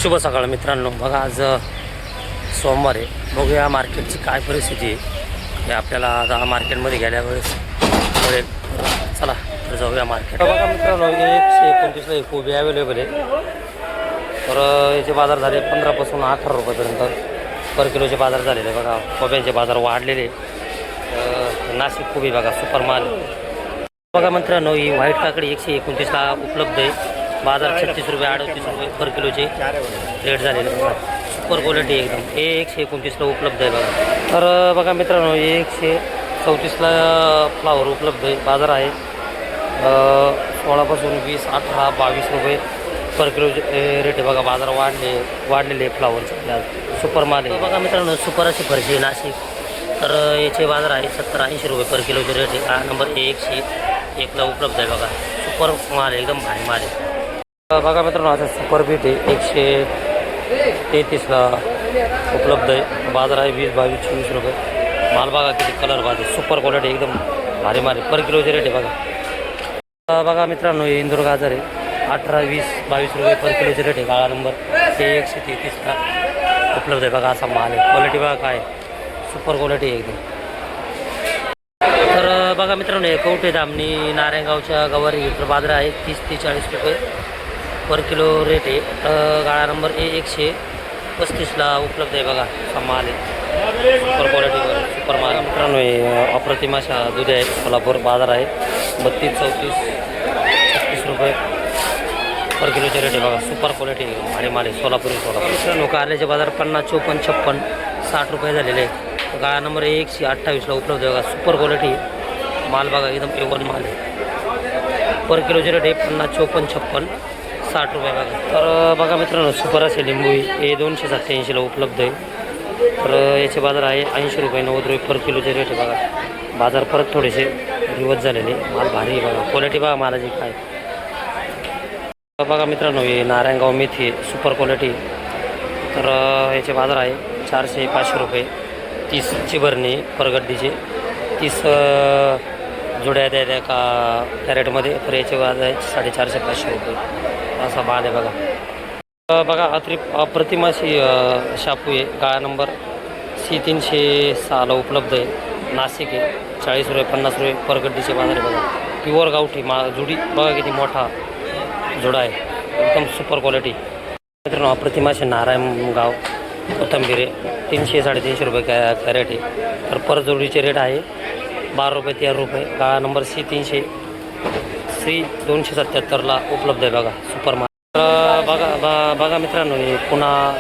शुभ सकाळ मित्रांनो. बघा आज सोमवार आहे. बघूया मार्केटची काय परिस्थिती आहे हे आपल्याला आता मार्केटमध्ये गेल्यावेळेस कळेल. चला तर जाऊया मार्केट. बघा मित्रांनो 129ला कोबी अवेलेबल आहे. तर याचे बाजार झाले 15 पासून 18 रुपयापर्यंत पर किलोचे बाजार झालेले. बघा कोब्यांचे बाजार वाढलेले. नाशिक कोबी बघा सुपर माल. बघा मित्रांनो ही व्हाईट काकडी 129ला उपलब्ध आहे. बाजार 36 रुपये 38 रुपये पर किलोचे रेट झालेले. सुपर क्वालिटी एकदम. 129ला उपलब्ध आहे बघा. तर बघा मित्रांनो 134ला फ्लावर उपलब्ध आहे. बाजार आहे 16 पासून 20, 18, 22 रुपये पर किलोचे रेट आहे बघा. बाजार वाढलेले फ्लावरचे सुपर माल आहे. बघा मित्रांनो सुपर अशी फरशी नाशिक. तर याचे बाजार आहे 70-80 रुपये पर किलोचे रेट आहे. हा नंबर 101ला उपलब्ध आहे बघा. सुपर माल आहे एकदम भारी माल आहे. बघा मित्रांनो आता सुपर बीट आहे 133ला उपलब्ध आहे. बाजार आहे 20, 22, 24 रुपये. माल बघा किती कलर बाजू सुपर क्वालिटी एकदम भारी माल आहे. पर किलोचे रेट आहे बघा. बघा मित्रांनो हे इंदूर गाजर आहे 18, 20, 22 रुपये पर किलोचे रेट आहे. काळा नंबर ते 133ला उपलब्ध आहे बघा. असा माल आहे. क्वालिटी बघा काय सुपर क्वालिटी आहे एकदम. तर बघा मित्रांनो हे कवठे धामणी नारायणगावच्या गवारी इथं बाजार आहे 30 ते 40 रुपये पर किलो रेट आहे. गाळा नंबर 135ला उपलब्ध आहे बघा. असा माल आहे सुपर क्वालिटीवर सुपर माल. मित्रांनो हे अप्रतिम अशा दूध आहे. सोलापूर बाजार आहे 32, 34, 36 रुपये पर किलोचे रेट आहे बघा. सुपर क्वालिटी भारी माल आहे सोलापुरी. मित्रांनो कारल्याचे बाजार 50, 54, 56, 60 रुपये झालेले आहे. गाळा नंबर 128ला उपलब्ध आहे बघा. सुपर क्वालिटी माल बघा एकदम A1 माल आहे. पर किलोचे रेट आहे 50, 54, 56, 60 रुपये बघा. तर बघा मित्रांनो सुपर असे लिंबू हे 287ला उपलब्ध आहे. तर याचे बाजार आहे 80 रुपये 90 रुपये पर किलोचे रेट आहे बघा. बाजार परत थोडेसे रिवर्स झालेले. माल भारी बघा. क्वालिटी बघा मालाची काय. बघा मित्रांनो हे नारायणगाव मेथी सुपर क्वालिटी. तर याचे बाजार आहे 400, 500 रुपये. 30ची भरणी परगड्डीचे 30 जोड्या द्या का कॅरेटमध्ये. तर याचे बाजार आहे 450, 500 रुपये असा माल आहे बघा. बघा अप्रतिम अशी शापू आहे. गाळा नंबर C306ला उपलब्ध आहे. नाशिक आहे 40 रुपये 50 रुपये पर गड्डीचे बाजार आहे बघा. प्युअर गावठी जुडी बघा किती मोठा जोडा आहे एकदम सुपर क्वालिटी. मित्रांनो अप्रतिम असे नारायणगाव कोथंबीर आहे 300, 350 रुपये कॅरेट आहे. तर पर जोडीचे रेट आहे 12 रुपये 13 रुपये. गाळा नंबर C300 277ला उपलब्ध आहे बघा. सुपर माल. बघा मित्रांनो हे पुन्हा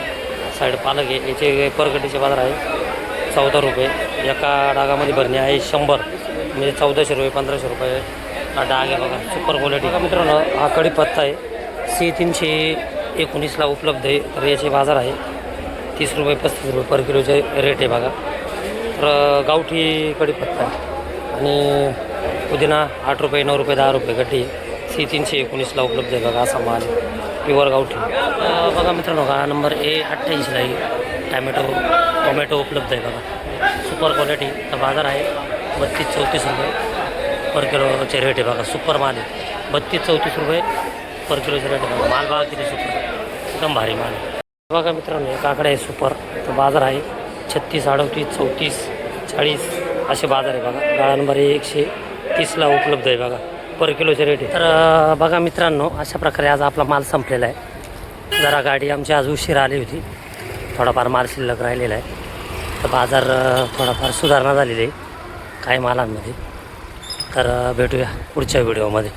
साईड पालक आहे. याचे परगड्डीचे बाजार आहे 14 रुपये. एका डागामध्ये भरणी आहे 100 म्हणजे 1400 रुपये 1500 रुपये हा डाग आहे बघा. Super quality. बघा मित्रांनो हा कढीपत्ता आहे C319ला उपलब्ध आहे. तर याचे बाजार आहे 30 रुपये 35 रुपये पर किलोचे रेट आहे बघा. तर गावठी कढीपत्ता आहे. आणि पुदिना 8 रुपये 9 रुपये 10 रुपये गड्डी C319ला उपलब्ध आहे बघा. असा माल प्युअर गावठी. बघा मित्रांनो गाळा नंबर A28ला टोमॅटो उपलब्ध आहे बघा. Super quality. तर बाजार आहे 32, 34 रुपये पर किलोचे रेट आहे बघा. सुपर माल आहे 32, 34 रुपये पर किलोचे रेट आहे बघा. माल बघा किती सुपर एकदम भारी माल आहे. बघा मित्रांनो काकडे आहे सुपर. तर बाजार आहे 36, 38, 34, 40 असे बाजार आहे बघा. गाळा नंबर 130ला उपलब्ध आहे बघा. पर किलोचे रेट आहे. तर बघा मित्रांनो अशा प्रकारे आज आपला माल संपलेला आहे. जरा गाडी आमची आज उशीर आली होती. थोडाफार माल शिल्लक राहिलेला आहे. तर बाजार थोडाफार सुधारणा झालेली आहे काही मालांमध्ये. तर भेटूया पुढच्या व्हिडिओमध्ये.